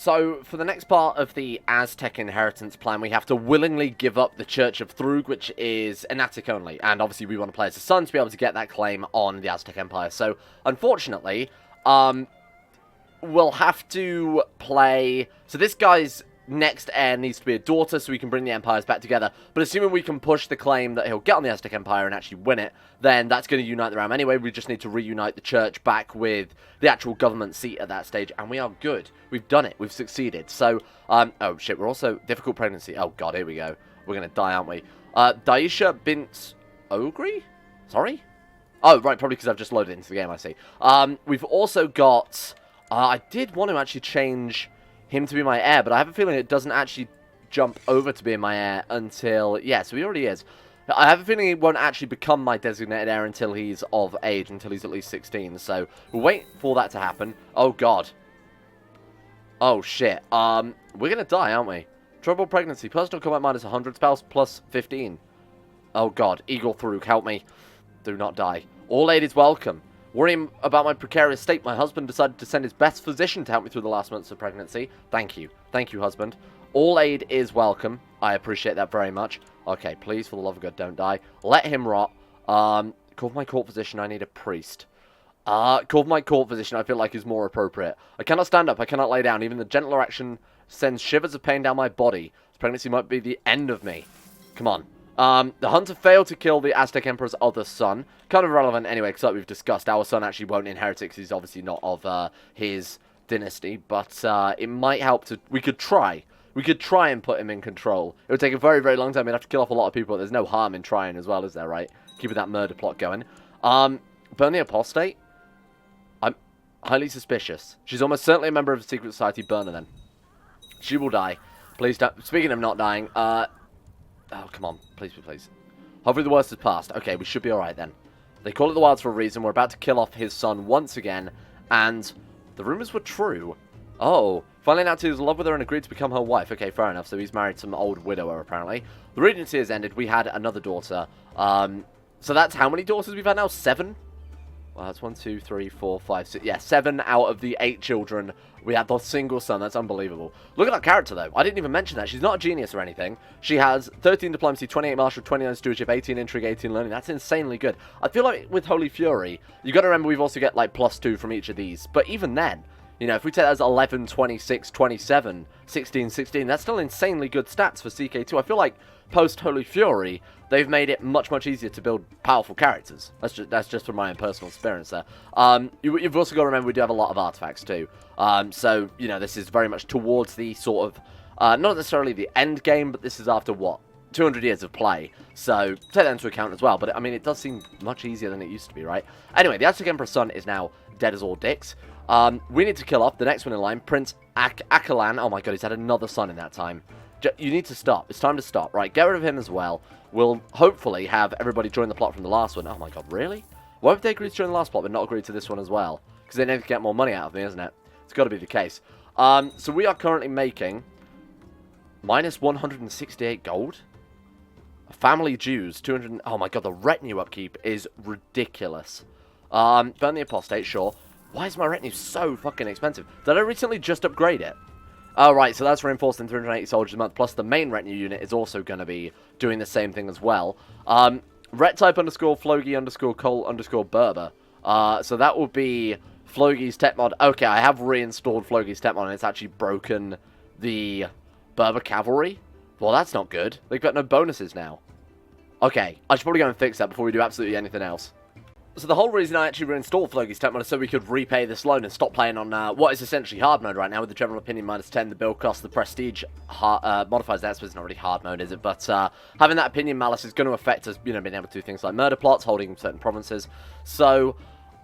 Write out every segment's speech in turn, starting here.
So, for the next part of the Aztec inheritance plan, we have to willingly give up the Church of Thrug, which is an Attic only. And obviously we want to play as a son to be able to get that claim on the Aztec Empire. So, unfortunately, we'll have to play... So this guy's next heir needs to be a daughter so we can bring the empires back together. But assuming we can push the claim that he'll get on the Aztec Empire and actually win it, then that's going to unite the realm anyway. We just need to reunite the church back with the actual government seat at that stage, and we are good. We've done it. We've succeeded. So, oh shit, we're also... Difficult pregnancy. Oh god, here we go. We're going to die, aren't we? Daisha Bint Ogri? Sorry? Oh, right, probably because I've just loaded it into the game, I see. We've also got... I did want to actually change him to be my heir, but I have a feeling it doesn't actually jump over to being my heir until... Yeah, so he already is. I have a feeling he won't actually become my designated heir until he's of age, until he's at least 16. So, we'll wait for that to happen. Oh, God. Oh, shit. We're going to die, aren't we? Trouble pregnancy. Personal combat minus 100. Spouse plus 15. Oh, God. Eagle Thrug, help me. Do not die. All aid is welcome. Worrying about my precarious state, my husband decided to send his best physician to help me through the last months of pregnancy. Thank you. Thank you, husband. All aid is welcome. I appreciate that very much. Okay, please, for the love of God, don't die. Let him rot. Call for my court physician. I need a priest. Call for my court physician, I feel like is more appropriate. I cannot stand up. I cannot lay down. Even the gentler action sends shivers of pain down my body. This pregnancy might be the end of me. Come on. The hunter failed to kill the Aztec Emperor's other son. Kind of irrelevant anyway, because like we've discussed, our son actually won't inherit it because he's obviously not of his dynasty. But it might help to... We could try. We could try and put him in control. It would take a very, very long time. We'd have to kill off a lot of people. But there's no harm in trying as well, is there, right? Keeping that murder plot going. Burn the apostate? I'm highly suspicious. She's almost certainly a member of the secret society. Burn her then. She will die. Please don't... Speaking of not dying, oh, come on. Please, please, please. Hopefully the worst is past. Okay, we should be alright then. They call it the Wilds for a reason. We're about to kill off his son once again. And the rumors were true. Oh. Finally announced he was in love with her and agreed to become her wife. Okay, fair enough. So he's married some old widower, apparently. The regency has ended. We had another daughter. So that's how many daughters we've had now? 7? Well, that's 1, 2, 3, 4, 5, 6. Yeah, 7 out of the 8 children. We had the single son. That's unbelievable. Look at that character, though. I didn't even mention that. She's not a genius or anything. She has 13 diplomacy, 28 martial, 29 stewardship, 18 intrigue, 18 learning. That's insanely good. I feel like with Holy Fury, you got to remember we've also get, like, +2 from each of these. But even then, you know, if we take that as 11, 26, 27, 16, 16, that's still insanely good stats for CK2. I feel like post-Holy Fury, they've made it much, much easier to build powerful characters. That's just from my own personal experience there. You've also got to remember we do have a lot of artifacts too. So, you know, this is very much towards the sort of, not necessarily the end game, but this is after, what, 200 years of play. So, take that into account as well. But, I mean, it does seem much easier than it used to be, right? Anyway, the Aztec Emperor's son is now dead as all dicks. We need to kill off the next one in line, Prince Akalan. Oh my god, he's had another son in that time. You need to stop. It's time to stop. Right, get rid of him as well. We'll hopefully have everybody join the plot from the last one. Oh my god, really? Why would they agree to join the last plot but not agree to this one as well? Because they need to get more money out of me, isn't it? It's got to be the case. So we are currently making minus 168 gold. Family dues, 200... Oh my god, the retinue upkeep is ridiculous. Burn the apostate, sure. Why is my retinue so fucking expensive? Did I recently just upgrade it? Oh, right, so that's reinforced in 380 soldiers a month, plus the main retinue unit is also going to be doing the same thing as well. Ret type underscore Flogi underscore Cole underscore Berber. So that will be Flogi's Techmod. Okay, I have reinstalled Flogi's Techmod and it's actually broken the Berber cavalry. Well, that's not good. They've got no bonuses now. Okay, I should probably go and fix that before we do absolutely anything else. So the whole reason I actually reinstalled Flogi's Techmod is so we could repay this loan and stop playing on what is essentially hard mode right now with the general opinion minus 10, the build cost, the prestige modifies that, so it's not really hard mode, is it? But having that opinion malice is going to affect us, you know, being able to do things like murder plots, holding certain provinces. So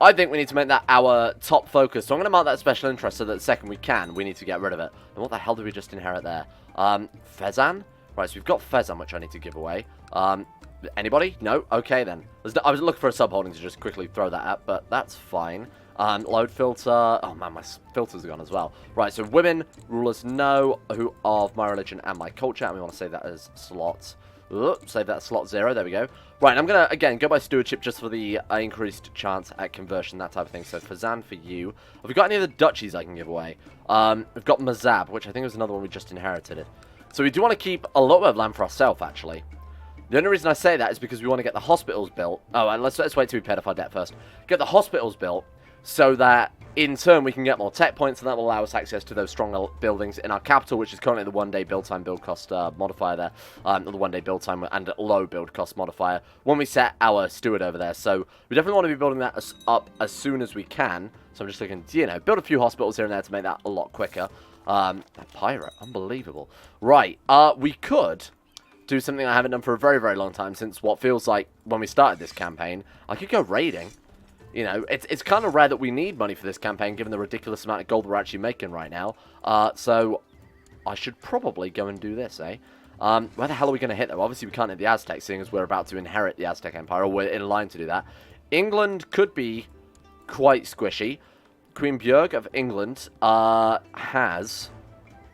I think we need to make that our top focus. So I'm going to mark that special interest so that the second we can, we need to get rid of it. And what the hell did we just inherit there? Fezan? Right, so we've got Fezan, which I need to give away. Anybody? No? Okay, then. I was looking for a sub-holding to just quickly throw that at, but that's fine. Load filter. Oh, man, my filters are gone as well. Right, so women, rulers, no, who of my religion and my culture, and we want to save that as slots. Save that slot 0. There we go. Right, I'm going to, again, go by stewardship just for the increased chance at conversion, that type of thing. So, Fazan for you. Have we got any of the duchies I can give away? We've got Mazab, which I think was another one we just inherited. So, we do want to keep a lot of land for ourselves, actually. The only reason I say that is because we want to get the hospitals built. Oh, and let's wait till we paid off our debt first. Get the hospitals built so that, in turn, we can get more tech points, and that will allow us access to those stronger buildings in our capital, which is currently the 1-day build time, build cost modifier there. The 1-day build time and low build cost modifier when we set our steward over there. So we definitely want to be building that up as soon as we can. So I'm just looking to, you know, build a few hospitals here and there to make that a lot quicker. A pirate, unbelievable. Right, we could do something I haven't done for a very, very long time, since what feels like when we started this campaign. I could go raiding. You know, it's kind of rare that we need money for this campaign, given the ridiculous amount of gold we're actually making right now. So I should probably go and do this, eh? Where the hell are we going to hit, though? Obviously, we can't hit the Aztecs, seeing as we're about to inherit the Aztec Empire, or we're in line to do that. England could be quite squishy. Queen Björg of England has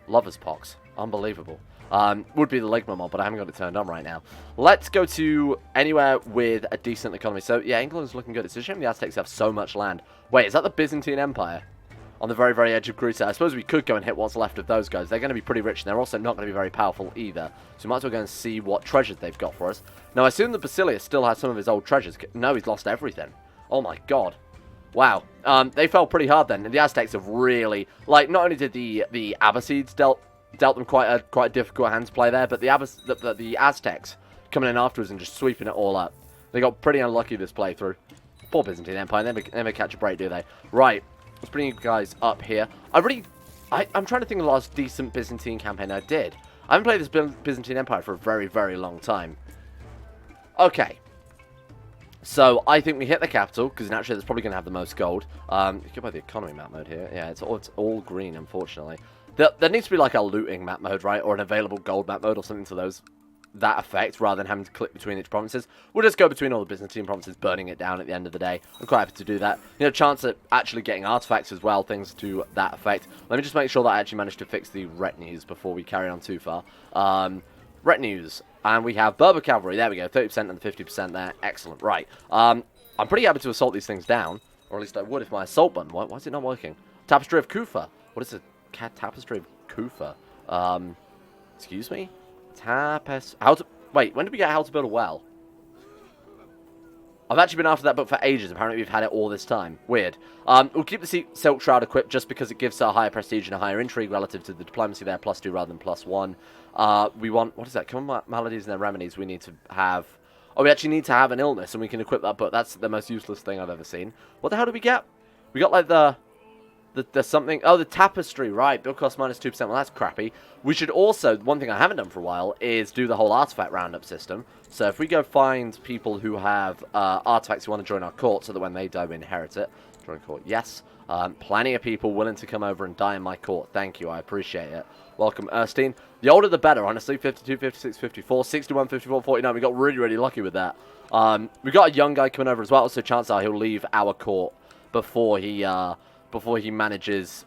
lover's pox. Unbelievable. Would be the Ligma mod, but I haven't got it turned on right now. Let's go to anywhere with a decent economy. So, yeah, England's looking good. It's a shame the Aztecs have so much land. Wait, is that the Byzantine Empire? On the very, very edge of Greece. I suppose we could go and hit what's left of those guys. They're going to be pretty rich, and they're also not going to be very powerful either. So we might as well go and see what treasures they've got for us. Now, I assume that Basilius still has some of his old treasures. No, he's lost everything. Oh, my God. Wow. They fell pretty hard then. And the Aztecs have really... Like, not only did the Abbasids dealt them quite a difficult hand to play there, but the Aztecs coming in afterwards and just sweeping it all up. They got pretty unlucky this playthrough. Poor Byzantine Empire, never catch a break, do they? Right, let's bring you guys up here. I'm trying to think of the last decent Byzantine campaign I did. I haven't played this Byzantine Empire for a very, very long time. Okay. So, I think we hit the capital, because naturally that's probably going to have the most gold. You go by the economy map mode here. Yeah, it's all green, unfortunately. There needs to be like a looting map mode, right? Or an available gold map mode or something to that effect, rather than having to click between each provinces. We'll just go between all the Byzantine provinces, burning it down at the end of the day. I'm quite happy to do that. You know, chance at actually getting artifacts as well, things to that effect. Let me just make sure that I actually managed to fix the retinues before we carry on too far. Retinues. And we have Berber cavalry. There we go. 30% and 50% there. Excellent. Right. I'm pretty happy to assault these things down. Or at least I would if my assault button... Why is it not working? Tapestry of Kufa. What is it? Tapestry of Kufa. Excuse me? Wait, when did we get how to build a well? I've actually been after that book for ages. Apparently we've had it all this time. Weird. We'll keep the Silk Shroud equipped just because it gives a higher prestige and a higher intrigue relative to the diplomacy there. +2 rather than +1. We want... What is that? Common maladies and their remedies. We need to have... Oh, we actually need to have an illness and we can equip that book. That's the most useless thing I've ever seen. What the hell did we get? We got like the something... Oh, the tapestry, right. Build cost -2%. Well, that's crappy. We should also... One thing I haven't done for a while is do the whole artifact roundup system. So if we go find people who have artifacts who want to join our court so that when they die, we inherit it. Join court, yes. Plenty of people willing to come over and die in my court. Thank you, I appreciate it. Welcome, Erstein. The older the better, honestly. 52, 56, 54, 61, 54, 49. We got really, really lucky with that. We got a young guy coming over as well, so chances are he'll leave our court before he manages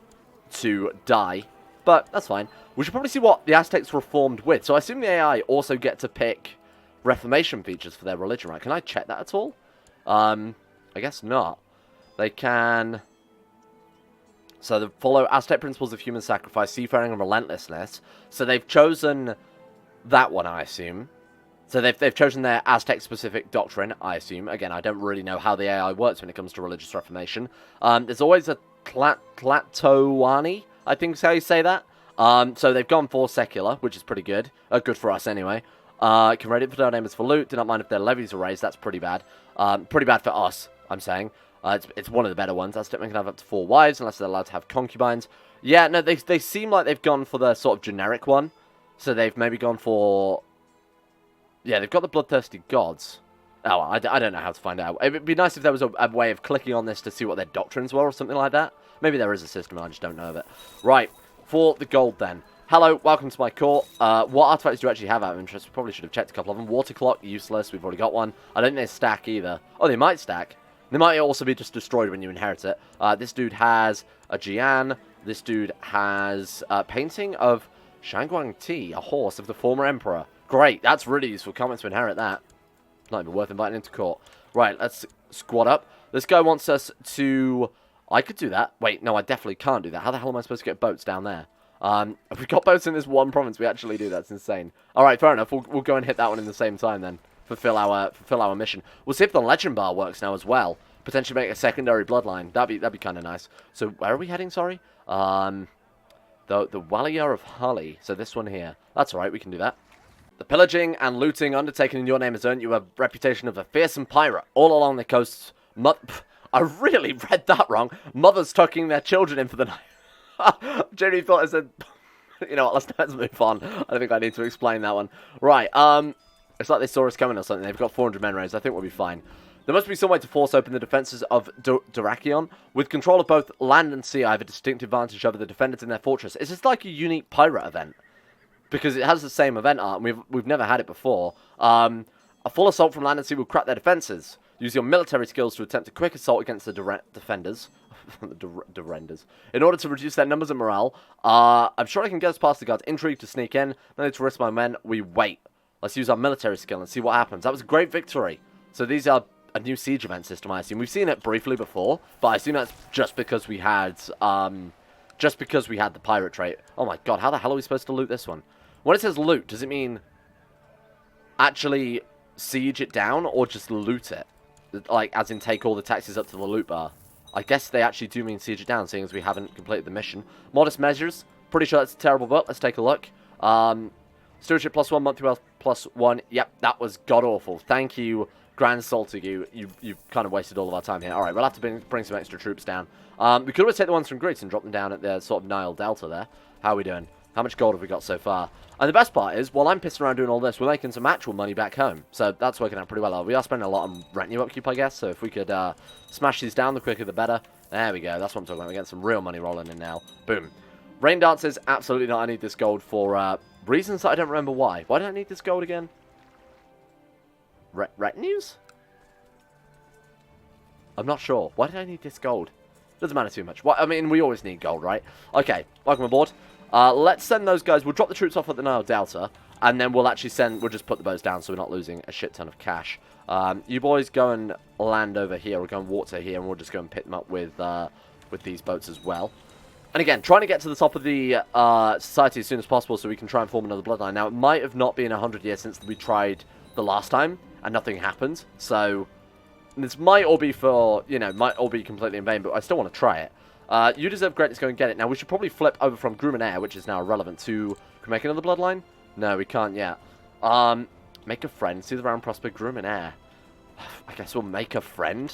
to die. But that's fine. We should probably see what the Aztecs reformed with. So I assume the AI also get to pick Reformation features for their religion, right? Can I check that at all? I guess not. They can... So they follow Aztec principles of human sacrifice, seafaring, and relentlessness. So they've chosen that one, I assume. So they've chosen their Aztec-specific doctrine, I assume. Again, I don't really know how the AI works when it comes to religious reformation. There's always a Tlatoani, I think is how you say that. So they've gone for secular, which is pretty good. Good for us, anyway. Can raid it for neighbors for loot. Do not mind if their levies are raised. That's pretty bad. Pretty bad for us, I'm saying. It's one of the better ones. Aztec men can have up to 4 wives, unless they're allowed to have concubines. Yeah, no, they seem like they've gone for the sort of generic one. So they've maybe gone for... Yeah, they've got the bloodthirsty gods. Oh, I don't know how to find out. It would be nice if there was a way of clicking on this to see what their doctrines were or something like that. Maybe there is a system, I just don't know of it. Right, for the gold then. Hello, welcome to my court. What artifacts do you actually have out of interest? We probably should have checked a couple of them. Water clock, useless. We've already got one. I don't think they stack either. Oh, they might stack. They might also be just destroyed when you inherit it. This dude has a Jian. This dude has a painting of Shangguang Ti, a horse of the former emperor. Great, that's really useful. Can't wait to inherit that. Not even worth inviting into court. Right, let's squad up. This guy wants us to... I could do that. Wait, no, I definitely can't do that. How the hell am I supposed to get boats down there? If we've got boats in this one province, we actually do. That's insane. Alright, fair enough. We'll go and hit that one in the same time then. Fulfill our mission. We'll see if the legend bar works now as well. Potentially make a secondary bloodline. That'd be kind of nice. So, where are we heading, sorry? The Walia of Hully. So this one here. That's alright, we can do that. The pillaging and looting undertaken in your name has earned you a reputation of a fearsome pirate. All along the coasts... I really read that wrong. Mothers tucking their children in for the night. Jerry thought I said... You know what, let's move on. I don't think I need to explain that one. Right, it's like they saw us coming or something. They've got 400 men raised. I think we'll be fine. There must be some way to force open the defenses of Dyrrachion. With control of both land and sea, I have a distinct advantage over the defenders in their fortress. Is this like a unique pirate event? Because it has the same event art, and we've never had it before. A full assault from land and sea will crack their defenses. Use your military skills to attempt a quick assault against the defenders. Durenders. In order to reduce their numbers and morale, I'm sure I can get us past the guards. Intrigue to sneak in. No need to risk my men. We wait. Let's use our military skill and see what happens. That was a great victory. So these are a new siege event system, I assume. We've seen it briefly before, but I assume that's just because we had the pirate trait. Oh my god, how the hell are we supposed to loot this one? When it says loot, does it mean actually siege it down or just loot it? Like, as in take all the taxes up to the loot bar? I guess they actually do mean siege it down, seeing as we haven't completed the mission. Modest measures. Pretty sure that's a terrible book. Let's take a look. Stewardship +1, monthly wealth +1. Yep, that was god-awful. Thank you, Grand Saltigu. You've kind of wasted all of our time here. Alright, we'll have to bring some extra troops down. We could always take the ones from Greece and drop them down at the sort of Nile Delta there. How are we doing? How much gold have we got so far? And the best part is, while I'm pissing around doing all this, we're making some actual money back home. So that's working out pretty well. We are spending a lot on retinue upkeep, I guess. So if we could smash these down, the quicker the better. There we go. That's what I'm talking about. We're getting some real money rolling in now. Boom. Rain dances, absolutely not. I need this gold for reasons that I don't remember why. Why do I need this gold again? Retinues? I'm not sure. Why did I need this gold? Doesn't matter too much. I mean, we always need gold, right? Okay, welcome aboard. Let's send those guys. We'll drop the troops off at the Nile Delta, and then we'll actually we'll just put the boats down so we're not losing a shit ton of cash. You boys go and land over here, or go and water here, and we'll just go and pick them up with these boats as well. And again, trying to get to the top of the society as soon as possible so we can try and form another bloodline. Now, it might have not been 100 years since we tried the last time, and nothing happened. So, this might all be might all be completely in vain, but I still want to try it. You deserve greatness, go and get it. Now, we should probably flip over from Gruminair, which is now irrelevant, to... Can we make another bloodline? No, we can't yet. Make a friend. See the round prospect Gruminair. I guess we'll make a friend.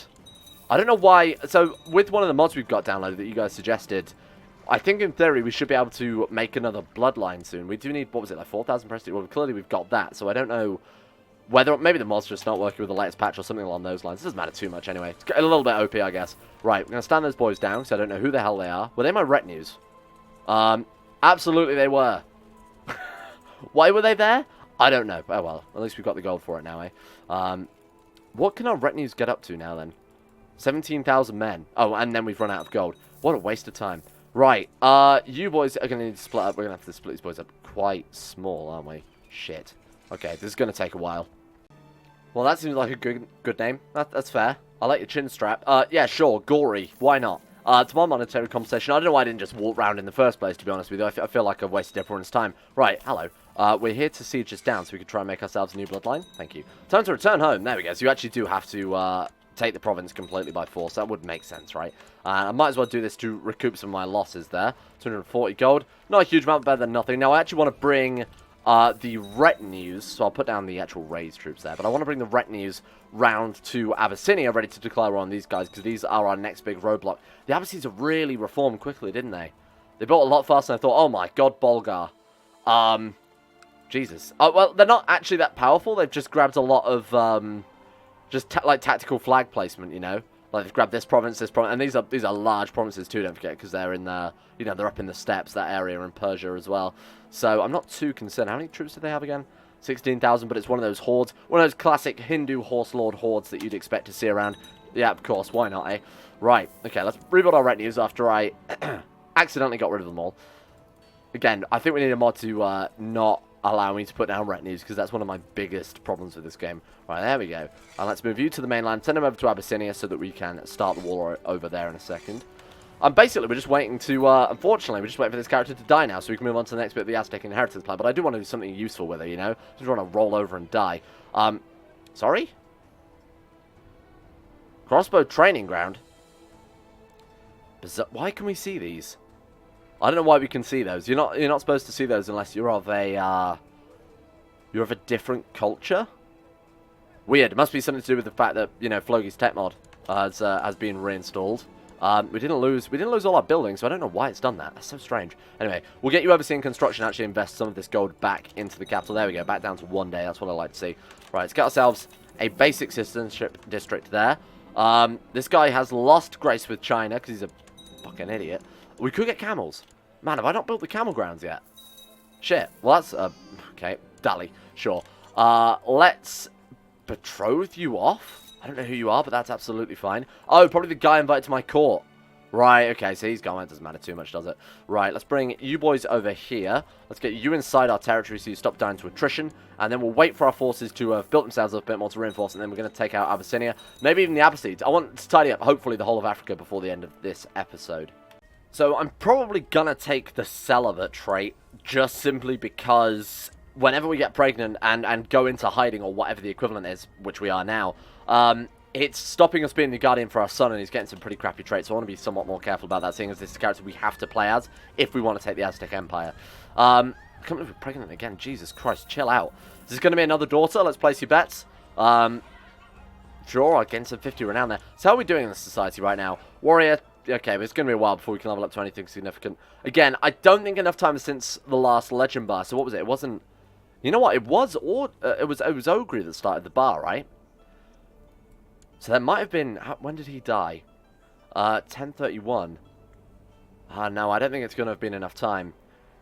I don't know why... So, with one of the mods we've got downloaded that you guys suggested, I think in theory we should be able to make another bloodline soon. We do need, what was it, like 4,000 prestige? Well, clearly we've got that, so I don't know whether... Maybe the mod's just not working with the latest patch or something along those lines. It doesn't matter too much anyway. It's a little bit OP, I guess. Right, we're going to stand those boys down, because I don't know who the hell they are. Were they my retinues? Absolutely they were. Why were they there? I don't know. Oh well, at least we've got the gold for it now, eh? What can our retinues get up to now, then? 17,000 men. Oh, and then we've run out of gold. What a waste of time. Right, you boys are going to need to split up. We're going to have to split these boys up quite small, aren't we? Shit. Okay, this is going to take a while. Well, that seems like a good name. That's fair. I like your chin strap. Yeah, sure, Gory. Why not? To my monetary compensation, I don't know why I didn't just walk round in the first place, to be honest with you. I feel like I've wasted everyone's time. Right, hello. We're here to siege this down so we can try and make ourselves a new bloodline. Thank you. Time to return home. There we go. So you actually do have to take the province completely by force. That would make sense, right? I might as well do this to recoup some of my losses there. 240 gold. Not a huge amount, better than nothing. Now, I actually want to bring the retinues. So I'll put down the actual raised troops there. But I want to bring the retinues round to Abyssinia, ready to declare war on these guys, because these are our next big roadblock. The Abyssinians have really reformed quickly, didn't they? They built a lot faster than I thought. Oh my god, Bolgar. Jesus. Oh, well, they're not actually that powerful. They've just grabbed a lot of, like tactical flag placement, you know? Like, they've grabbed this province, and these are large provinces too, don't forget, because they're in the, they're up in the steppes, that area, in Persia as well. So, I'm not too concerned. How many troops do they have again? 16,000, but it's one of those hordes. One of those classic Hindu horse lord hordes that you'd expect to see around. Yeah, of course, why not, eh? Right, okay, let's rebuild our retinues after I accidentally got rid of them all. Again, I think we need a mod to not allow me to put down retinues, because that's one of my biggest problems with this game. Right, there we go. And let's move you to the mainland, send them over to Abyssinia so that we can start the war over there in a second. Basically, we're just waiting to, unfortunately, we're just waiting for this character to die now so we can move on to the next bit of the Aztec inheritance plan. But I do want to do something useful with it, you know? Just want to roll over and die. Sorry? Crossbow training ground? Why can we see these? I don't know why we can see those. You're not supposed to see those unless you're of a different culture. Weird. It must be something to do with the fact that, you know, Flogi's Techmod has been reinstalled. We didn't lose all our buildings, so I don't know why it's done that. That's so strange. Anyway, we'll get you overseeing construction, actually invest some of this gold back into the capital. There we go, back down to 1 day. That's what I like to see. Right, let's get ourselves a basic citizenship district there. This guy has lost grace with China because he's a fucking idiot. We could get camels. Man, have I not built the camel grounds yet? Shit. Well, that's, okay, Dally, sure. Let's betroth you off. I don't know who you are, but that's absolutely fine. Oh, probably the guy invited to my court. Right, okay, so he's gone. It doesn't matter too much, does it? Right, let's bring you boys over here. Let's get you inside our territory so you stop down to attrition. And then we'll wait for our forces to have built themselves up a bit more to reinforce. And then we're going to take out Abyssinia. Maybe even the Abbasids. I want to tidy up, hopefully, the whole of Africa before the end of this episode. So I'm probably going to take the celibate trait just simply because whenever we get pregnant and go into hiding or whatever the equivalent is, which we are now, it's stopping us being the guardian for our son, and he's getting some pretty crappy traits, so I want to be somewhat more careful about that, seeing as this is a character we have to play as if we want to take the Aztec Empire. Coming up with pregnant again, Jesus Christ, chill out. Is this going to be another daughter? Let's place your bets. Sure, I'll gain some 50 renown there. So how are we doing in this society right now? Warrior, okay, but it's going to be a while before we can level up to anything significant. Again, I don't think enough time since the last legend bar, so what was it? It wasn't... You know what? It was Ogre that started the bar, right? So that might have been... When did he die? 1031. No, I don't think it's going to have been enough time.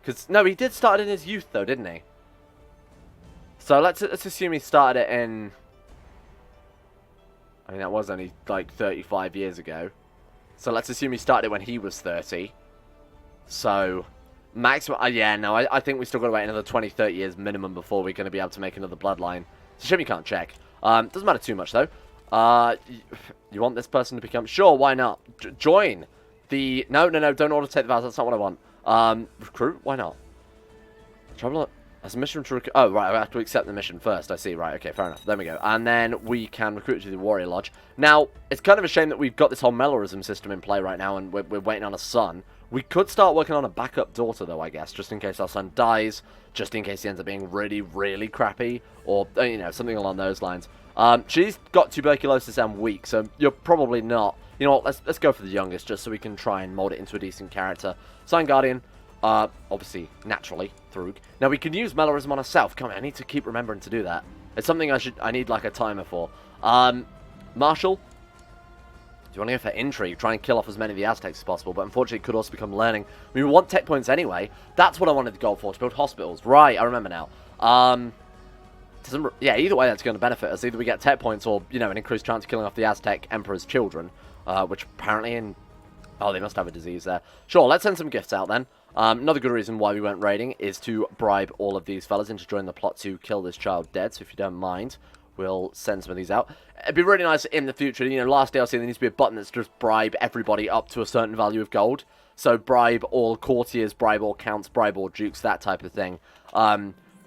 Because, no, he did start it in his youth, though, didn't he? So let's assume he started it in... I mean, that was only, like, 35 years ago. So let's assume he started it when he was 30. So, maximum... yeah, no, I think we still got to wait another 20, 30 years minimum before we're going to be able to make another bloodline. It's a shame you can't check. Doesn't matter too much, though. You want this person to become... Sure, why not? Join the... No, don't order to take the vows. That's not what I want. Recruit? Why not? Trouble... As a mission to recruit... Oh, right, I have to accept the mission first. I see, right, okay, fair enough. There we go. And then we can recruit to the Warrior Lodge. Now, it's kind of a shame that we've got this whole Melorism system in play right now, and we're waiting on a son. We could start working on a backup daughter, though, I guess, just in case our son dies, just in case he ends up being really, really crappy, or, you know, something along those lines. She's got tuberculosis and weak, so you're probably not... You know what, let's go for the youngest, just so we can try and mold it into a decent character. Sign Guardian, obviously, naturally, Thrug. Now, we can use Melorism on herself. Come on, I need to keep remembering to do that. It's something I need, like, a timer for. Marshal, do you want to go for intrigue? Try and kill off as many of the Aztecs as possible, but unfortunately it could also become learning. We want tech points anyway. That's what I wanted to go for, to build hospitals. Right, I remember now. Yeah, either way that's going to benefit us. Either we get tech points or, you know, an increased chance of killing off the Aztec Emperor's children, which apparently in... Oh, they must have a disease there. Sure, let's send some gifts out then. Another good reason why we went raiding is to bribe all of these fellas into joining the plot to kill this child dead, so if you don't mind, we'll send some of these out. It'd be really nice in the future, you know, last DLC there needs to be a button that's just bribe everybody up to a certain value of gold. So bribe all courtiers, bribe all counts, bribe all dukes, that type of thing.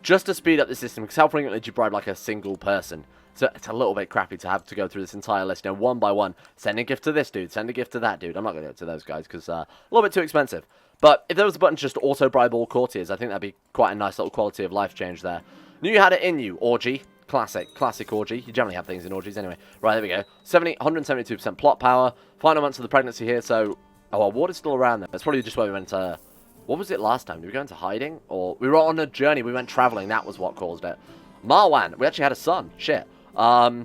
Just to speed up the system, because how frequently do you bribe like a single person? So it's a little bit crappy to have to go through this entire list, you know, one by one. Send a gift to this dude, send a gift to that dude. I'm not going to do it to those guys, because a little bit too expensive. But if there was a button to just auto-bribe all courtiers, I think that'd be quite a nice little quality of life change there. Knew you had it in you, orgy. Classic orgy. You generally have things in orgies anyway. Right, there we go. 172% plot power. Final months of the pregnancy here, so... Oh, our ward is still around there. That's probably just where we went to... What was it last time? Did we go into hiding? Or... We were on a journey. We went traveling. That was what caused it. Marwan. We actually had a son. Shit. Yeah,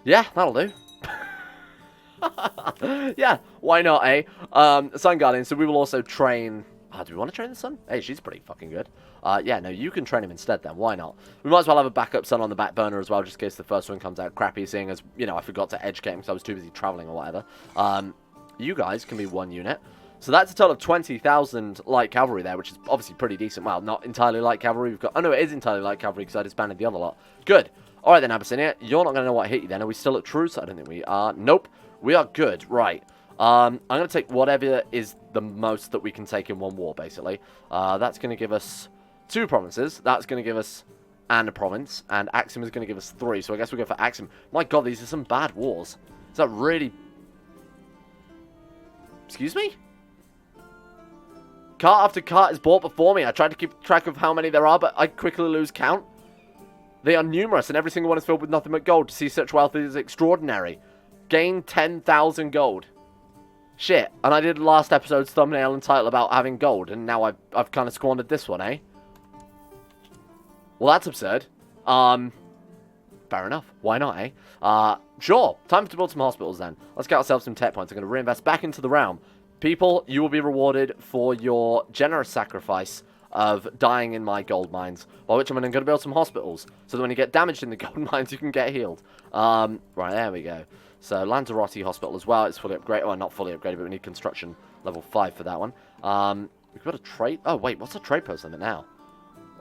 that'll do. Yeah, why not, eh? Sun Guardian, so we will also train... do we want to train the son? Hey, she's pretty fucking good. Yeah, no, you can train him instead then. Why not? We might as well have a backup son on the back burner as well, just in case the first one comes out crappy, seeing as, you know, I forgot to educate him because I was too busy traveling or whatever. You guys can be one unit. So that's a total of 20,000 light cavalry there, which is obviously pretty decent. Well, not entirely light cavalry. We've got... Oh, no, it is entirely light cavalry because I disbanded the other lot. Good. All right, then, Abyssinia. You're not going to know what hit you then. Are we still at truce? I don't think we are. Nope. We are good. Right. I'm going to take whatever is the most that we can take in one war, basically. That's going to give us 2 provinces. That's going to give us a province. And Axiom is going to give us 3. So I guess we'll go for Axiom. My God, these are some bad wars. Is that really... Excuse me? Cart after cart is bought before me. I tried to keep track of how many there are, but I quickly lose count. They are numerous, and every single one is filled with nothing but gold. To see such wealth is extraordinary. Gain 10,000 gold. Shit. And I did last episode's thumbnail and title about having gold, and now I've kind of squandered this one, eh? Well, that's absurd. Fair enough. Why not, eh? Sure. Time to build some hospitals, then. Let's get ourselves some tech points. I'm going to reinvest back into the realm. People, you will be rewarded for your generous sacrifice of dying in my gold mines, by which I'm going to build some hospitals, so that when you get damaged in the gold mines, you can get healed. Right, there we go. So, Lanzarote Hospital as well, it's fully upgraded. Well, not fully upgraded, but we need construction level 5 for that one. We've got a trade... Oh, wait, what's a trade post limit now?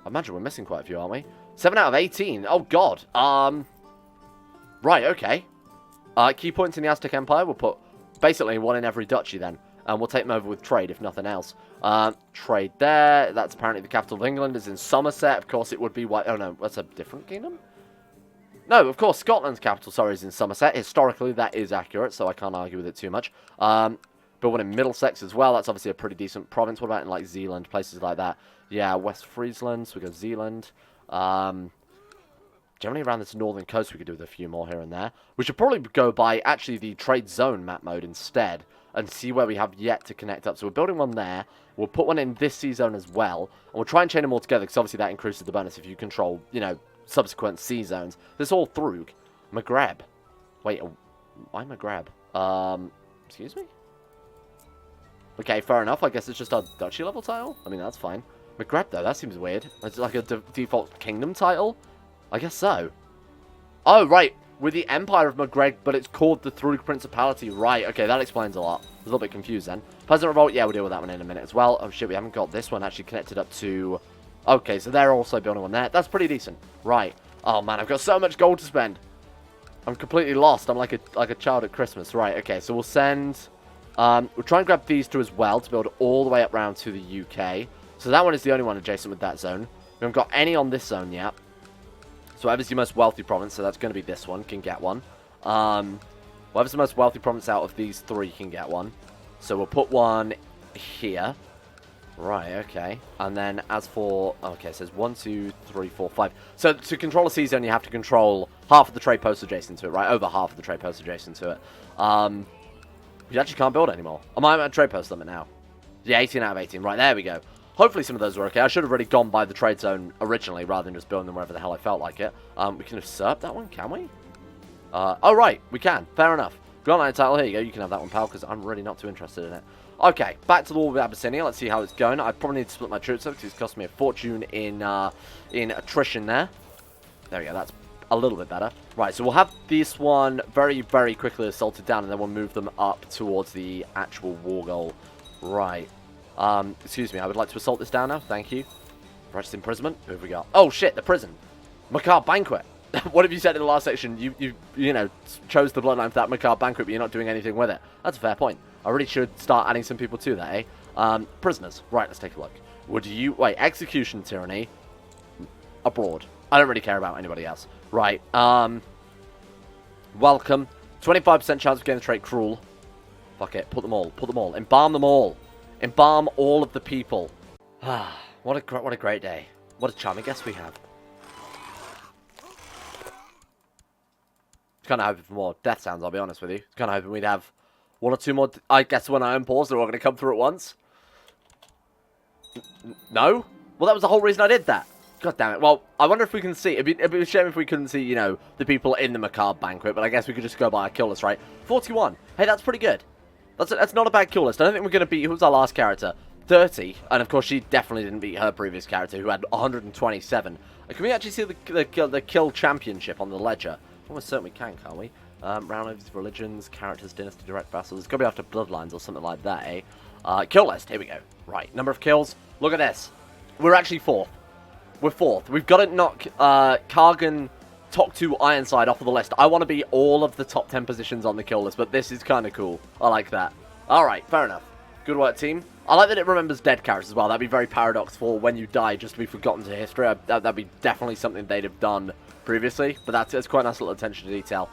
I imagine we're missing quite a few, aren't we? 7 out of 18. Oh, God. Right, okay. Key points in the Aztec Empire, we'll put basically 1 in every duchy then. And we'll take them over with trade, if nothing else. Trade there. That's apparently the capital of England. Is in Somerset. Of course, it would be... Oh, no. That's a different kingdom? No, of course, Scotland's capital, sorry, is in Somerset. Historically, that is accurate, so I can't argue with it too much. But one in Middlesex as well. That's obviously a pretty decent province. What about in, like, Zealand? Places like that. Yeah, West Friesland. So we go Zealand. Generally around this northern coast, we could do with a few more here and there. We should probably go by, actually, the trade zone map mode instead, and see where we have yet to connect up. So we're building one there. We'll put one in this sea zone as well. And we'll try and chain them all together, because obviously that increases the bonus if you control, you know, subsequent sea zones. This all through Maghreb. Wait, why Maghreb? Excuse me? Okay, fair enough. I guess it's just our duchy level title. I mean, that's fine. Maghreb, though, that seems weird. It's like a default kingdom title? I guess so. Oh, right. With the Empire of Maghreb, but it's called the Thrug Principality. Right, okay, that explains a lot. I was a little bit confused then. Peasant Revolt, yeah, we'll deal with that one in a minute as well. Oh, shit, we haven't got this one actually connected up to... Okay, so they're also building one there. That's pretty decent. Right. Oh, man, I've got so much gold to spend. I'm completely lost. I'm like a child at Christmas. Right, okay, so we'll send... we'll try and grab these two as well to build all the way up round to the UK. So that one is the only one adjacent with that zone. We haven't got any on this zone yet. So whatever's your most wealthy province, so that's going to be this one, can get one. Whatever's the most wealthy province out of these 3 can get one. So we'll put one here. Right, okay. And then as for... Okay, it says 1, 2, 3, 4, 5. So to control a sea zone, you have to control half of the trade posts adjacent to it, right? Over half of the trade posts adjacent to it. You actually can't build anymore. Am I at a trade post limit now? Yeah, 18 out of 18. Right, there we go. Hopefully some of those were okay. I should have already gone by the trade zone originally rather than just building them wherever the hell I felt like it. We can usurp that one, can we? Oh, right. We can. Fair enough. Grant title. Here you go. You can have that one, pal, because I'm really not too interested in it. Okay, back to the war with Abyssinia. Let's see how it's going. I probably need to split my troops up because it's cost me a fortune in attrition there. There we go. That's a little bit better. Right, so we'll have this one very, very quickly assaulted down, and then we'll move them up towards the actual war goal. Right. Excuse me, I would like to assault this down now. Thank you. Righteous imprisonment. Who have we got? Oh, shit, the prison. Macabre banquet. What have you said in the last section? You know, chose the bloodline for that macabre banquet, but you're not doing anything with it. That's a fair point. I really should start adding some people to that, eh? Prisoners. Right, let's take a look. Would you... Wait, execution tyranny. Abroad. I don't really care about anybody else. Right, welcome. 25% chance of getting the trait cruel. Fuck it, put them all. Put them all. Embalm them all. Embalm all of the people. Ah, what a great day. What a charming guest we have. Kind of hoping for more death sounds, I'll be honest with you. Kind of hoping we'd have 1 or 2 more, I guess, when I unpause, they're all going to come through at once. No? Well, that was the whole reason I did that. God damn it. Well, I wonder if we can see. It'd be a shame if we couldn't see, you know, the people in the macabre banquet, but I guess we could just go by our kill list, right? 41. Hey, that's pretty good. That's not a bad kill list. I don't think we're going to beat... Who was our last character? 30. And, of course, she definitely didn't beat her previous character, who had 127. Can we actually see the kill championship on the ledger? Almost certainly can, can't we? Round over religions, characters, dynasty, direct vassals. It's got to be after bloodlines or something like that, eh? Kill list, here we go. Right, number of kills. Look at this. We're actually 4th. We're 4th. We've got to knock Kargan, Toktu, Ironside off of the list. I want to be all of the top 10 positions on the kill list, but this is kind of cool. I like that. Alright, fair enough. Good work, team. I like that it remembers dead characters as well. That'd be very paradox for when you die just to be forgotten to history. That'd be definitely something they'd have done previously, but that's quite a nice little attention to detail.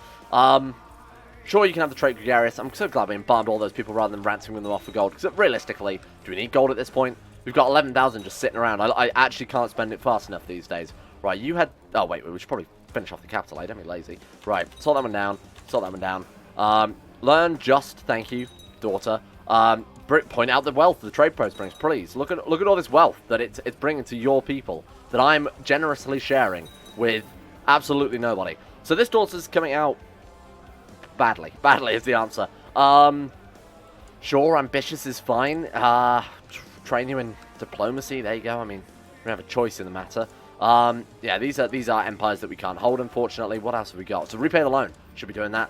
Sure, you can have the trait Gregarious. I'm so glad we embalmed all those people rather than ransoming them off for gold, because realistically, do we need gold at this point? We've got 11,000 just sitting around. I actually can't spend it fast enough these days. Right, you had... Oh, wait, we should probably finish off the capital. Don't be lazy. Right, sort that one down. Sort that one down. Learn just, thank you, daughter. Point out the wealth the trade post brings, please. Look at all this wealth that it's bringing to your people that I'm generously sharing with absolutely nobody. So this daughter's coming out badly. Badly is the answer. Sure, ambitious is fine. Train you in diplomacy. There you go. I mean, we don't have a choice in the matter. Yeah, these are empires that we can't hold, unfortunately. What else have we got? So repay the loan. Should be doing that.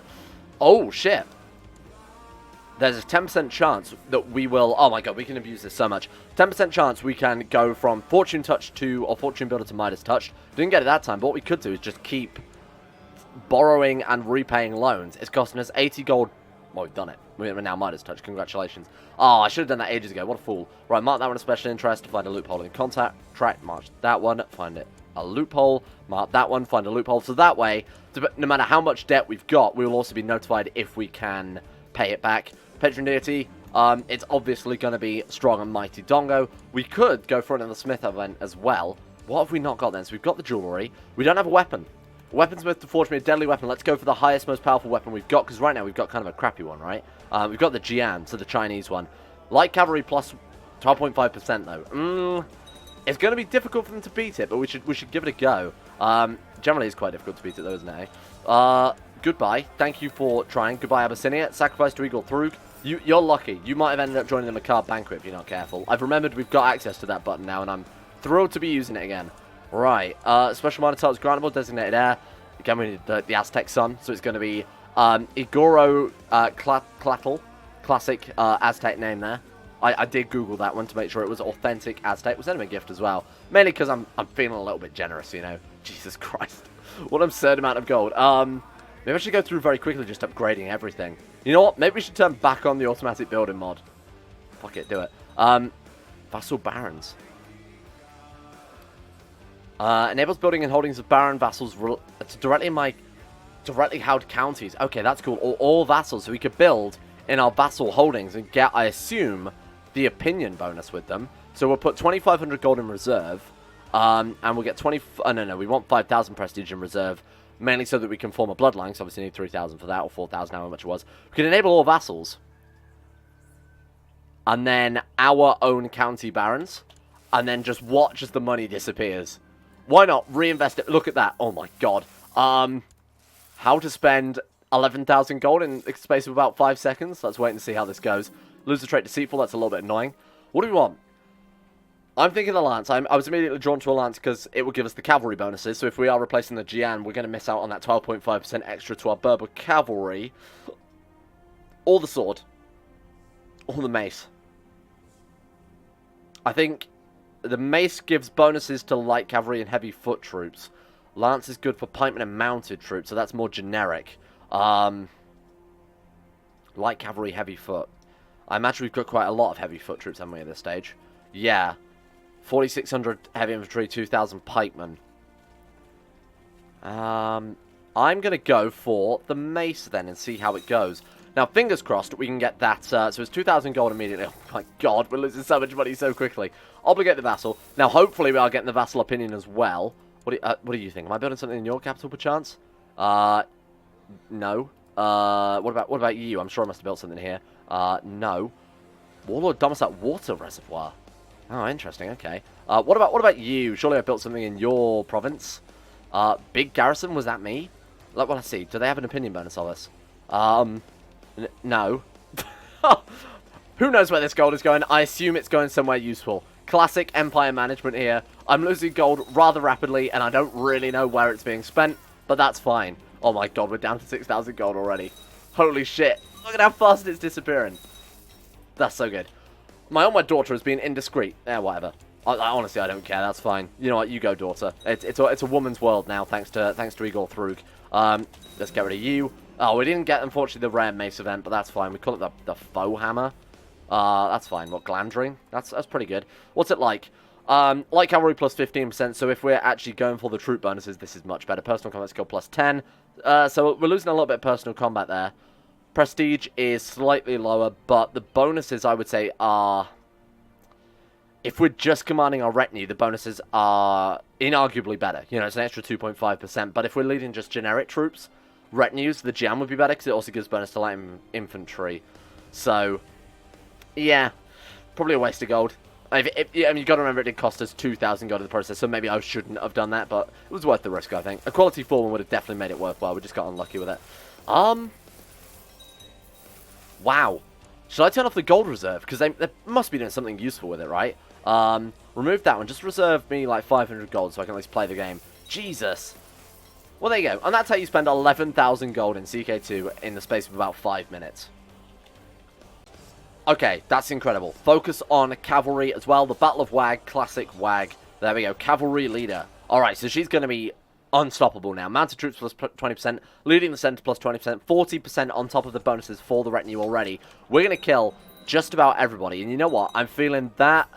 Oh shit. There's a 10% chance that we will... Oh my god, we can abuse this so much. 10% chance we can go from Fortune Touch to... Or Fortune Builder to Midas Touch. Didn't get it that time, but what we could do is just keep borrowing and repaying loans. It's costing us 80 gold. Well, we've done it. We're now Midas Touch. Congratulations. Oh, I should have done that ages ago. What a fool. Right, mark that one as special interest. Find a loophole in contact. Track, mark that one. Find it a loophole. Mark that one. Find a loophole. So that way, no matter how much debt we've got, we will also be notified if we can pay it back. Patron deity, it's obviously going to be strong and mighty Dongo. We could go for another Smith event as well. What have we not got then? So we've got the jewelry. We don't have a weapon. Weaponsmith to forge me a deadly weapon. Let's go for the highest, most powerful weapon we've got, because right now we've got kind of a crappy one, right? We've got the Jian, so the Chinese one. Light cavalry plus 12.5% though. It's going to be difficult for them to beat it, but we should give it a go. Generally, it's quite difficult to beat it though, isn't it? Goodbye. Thank you for trying. Goodbye, Abyssinia. Sacrifice to Eagle Thrug. You're lucky. You might have ended up joining the Macabre Banquet if you're not careful. I've remembered we've got access to that button now, and I'm thrilled to be using it again. Right. Special minor titles grantable, designated heir. Again, we need the Aztec son, so it's going to be Igoro Clatl. Classic Aztec name there. I did Google that one to make sure it was authentic Aztec. Was sent him a gift as well. Mainly because I'm feeling a little bit generous, you know. Jesus Christ. What an absurd amount of gold. Maybe I should go through very quickly just upgrading everything. You know what? Maybe we should turn back on the automatic building mod. Fuck it, do it. Vassal barons. Enables building and holdings of baron vassals to directly held counties. Okay, that's cool. All vassals. So we could build in our vassal holdings and get, I assume, the opinion bonus with them. So we'll put 2,500 gold in reserve. And we'll get 20... Oh, no, we want 5,000 prestige in reserve. Mainly so that we can form a bloodline, so obviously need 3,000 for that, or 4,000, however much it was. We can enable all vassals. And then our own county barons. And then just watch as the money disappears. Why not reinvest it? Look at that. Oh my god. How to spend 11,000 gold in the space of about 5 seconds. Let's wait and see how this goes. Lose the trait Deceitful, that's a little bit annoying. What do we want? I'm thinking the Lance. I was immediately drawn to a Lance because it will give us the cavalry bonuses. So if we are replacing the Jian, we're going to miss out on that 12.5% extra to our Berber cavalry. Or the sword. Or the mace. I think the mace gives bonuses to light cavalry and heavy foot troops. Lance is good for pikemen and mounted troops, so that's more generic. Light cavalry, heavy foot. I imagine we've got quite a lot of heavy foot troops, haven't we, at this stage? Yeah. 4,600 heavy infantry, 2,000 pikemen. I'm going to go for the mace then and see how it goes. Now, fingers crossed, we can get that. So it's 2,000 gold immediately. Oh my god, we're losing so much money so quickly. Obligate the vassal. Now, hopefully, we are getting the vassal opinion as well. What do you think? Am I building something in your capital, perchance? No. What about you? I'm sure I must have built something here. No. Warlord Domicile Water Reservoir. Oh, interesting. Okay. What about you? Surely I built something in your province. Big Garrison. Was that me? Like what I see. Do they have an opinion bonus of us? No. Who knows where this gold is going? I assume it's going somewhere useful. Classic empire management here. I'm losing gold rather rapidly, and I don't really know where it's being spent, but that's fine. Oh my god, we're down to 6,000 gold already. Holy shit. Look at how fast it's disappearing. That's so good. My onward daughter has been indiscreet. Whatever. Honestly, I don't care. That's fine. You know what? You go, daughter. It's a woman's world now, thanks to Igor Thrug. Let's get rid of you. Oh, we didn't get, unfortunately, the rare mace event, but that's fine. We call it the faux hammer. That's fine. What, Glandring? That's pretty good. What's it like? Light cavalry plus 15%, so if we're actually going for the troop bonuses, this is much better. Personal combat skill plus 10. So we're losing a little bit of personal combat there. Prestige is slightly lower, but the bonuses, I would say, are... If we're just commanding our retinue, the bonuses are inarguably better. You know, it's an extra 2.5%, but if we're leading just generic troops, retinues, the gem would be better, because it also gives bonus to light infantry. So, yeah, probably a waste of gold. I mean, you've got to remember it did cost us 2,000 gold in the process, so maybe I shouldn't have done that, but it was worth the risk, I think. A quality 4 one would have definitely made it worthwhile. We just got unlucky with it. Wow. Should I turn off the gold reserve? Because they must be doing something useful with it, right? Remove that one. Just reserve me like 500 gold so I can at least play the game. Jesus. Well, there you go. And that's how you spend 11,000 gold in CK2 in the space of about 5 minutes. Okay, that's incredible. Focus on cavalry as well. The Battle of Wag, classic Wag. There we go. Cavalry leader. Alright, so she's going to be unstoppable now. Mounted troops plus 20%, leading the center plus 20%, 40% on top of the bonuses for the retinue already. We're going to kill just about everybody. And you know what? I'm feeling that...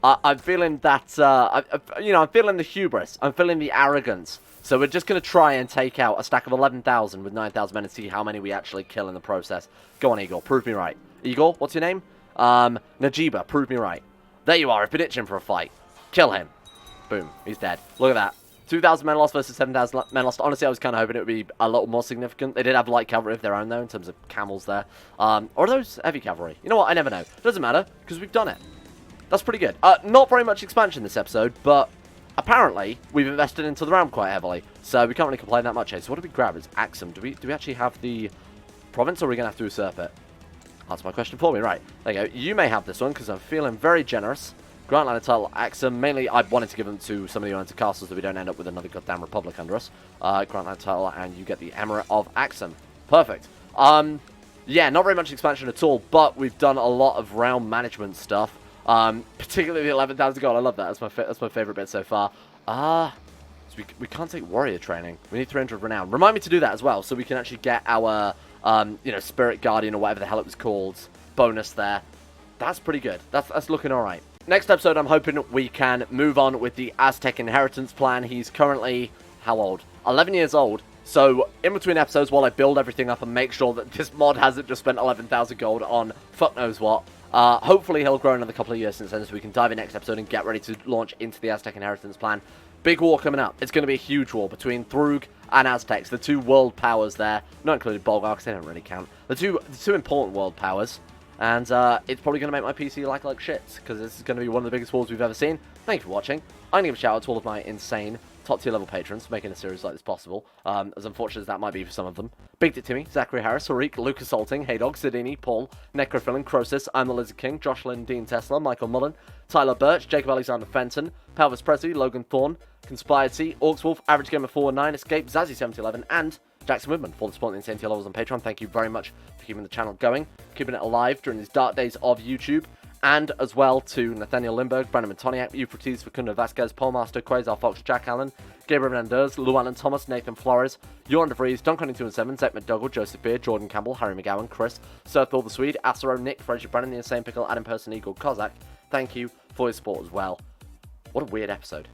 I'm feeling that, you know, I'm feeling the hubris. I'm feeling the arrogance. So we're just going to try and take out a stack of 11,000 with 9,000 men and see how many we actually kill in the process. Go on, Igor. Prove me right. Igor, what's your name? Najiba, prove me right. There you are. I've been itching for a fight. Kill him. Boom. He's dead. Look at that. 2,000 men lost versus 7,000 men lost. Honestly, I was kind of hoping it would be a little more significant. They did have light cavalry of their own, though, in terms of camels there. Or are those heavy cavalry? You know what? I never know. Doesn't matter, because we've done it. That's pretty good. Not very much expansion this episode, but apparently we've invested into the realm quite heavily, so we can't really complain that much. So what do we grab? It's Axum. Do we actually have the province, or are we going to have to usurp it? That's my question for me. Right, there you go. You may have this one, because I'm feeling very generous. Grant Line title, Axum. Mainly, I wanted to give them to some of the United Castles so we don't end up with another goddamn republic under us. Grant Line title, and you get the Emirate of Axum. Perfect. Yeah, not very much expansion at all, but we've done a lot of realm management stuff. Particularly the 11,000 gold. I love that. That's my favorite bit so far. So we can't take warrior training. We need 300 renown. Remind me to do that as well, so we can actually get our, you know, spirit guardian or whatever the hell it was called bonus there. That's pretty good. That's looking all right. Next episode, I'm hoping we can move on with the Aztec inheritance plan. He's currently how old? 11 years old. So in between episodes, while I build everything up and make sure that this mod hasn't just spent 11,000 gold on fuck knows what. Hopefully he'll grow another couple of years since then, so we can dive in next episode and get ready to launch into the Aztec inheritance plan. Big war coming up. It's going to be a huge war between Thrug and Aztecs, the two world powers there. Not including Bulgar, because they don't really count. The two important world powers. And it's probably going to make my PC like shit, because this is going to be one of the biggest wars we've ever seen. Thank you for watching. I'm going to give a shout out to all of my insane top tier level patrons for making a series like this possible, as unfortunate as that might be for some of them. Big Dick Timmy, Zachary Harris, Harik, Lucas Salting, Haydog, Sidini, Paul, Necrophilin, Croesus, I'm the Lizard King, Josh Lynn, Dean Tesla, Michael Mullen, Tyler Birch, Jacob Alexander Fenton, Pelvis Presley, Logan Thorne, Conspired C, Orcs Wolf, Average Gamer 419, Escape, Zazzy 7011, and Jackson Woodman for the support and the insane levels on Patreon. Thank you very much for keeping the channel going, keeping it alive during these dark days of YouTube. And as well to Nathaniel Lindbergh, Brandon Montoniac, Euphrates, Facundo Vasquez, Paul Master, Quasar Fox, Jack Allen, Gabriel Hernandez, Llewellyn Thomas, Nathan Flores, Joran DeVries, Don227, Zach McDougall, Joseph Beard, Jordan Campbell, Harry McGowan, Chris, Sirthal the Swede, Acero, Nick, Frederick Brennan, The Insane Pickle, Adam Person, Eagle, Kozak. Thank you for your support as well. What a weird episode.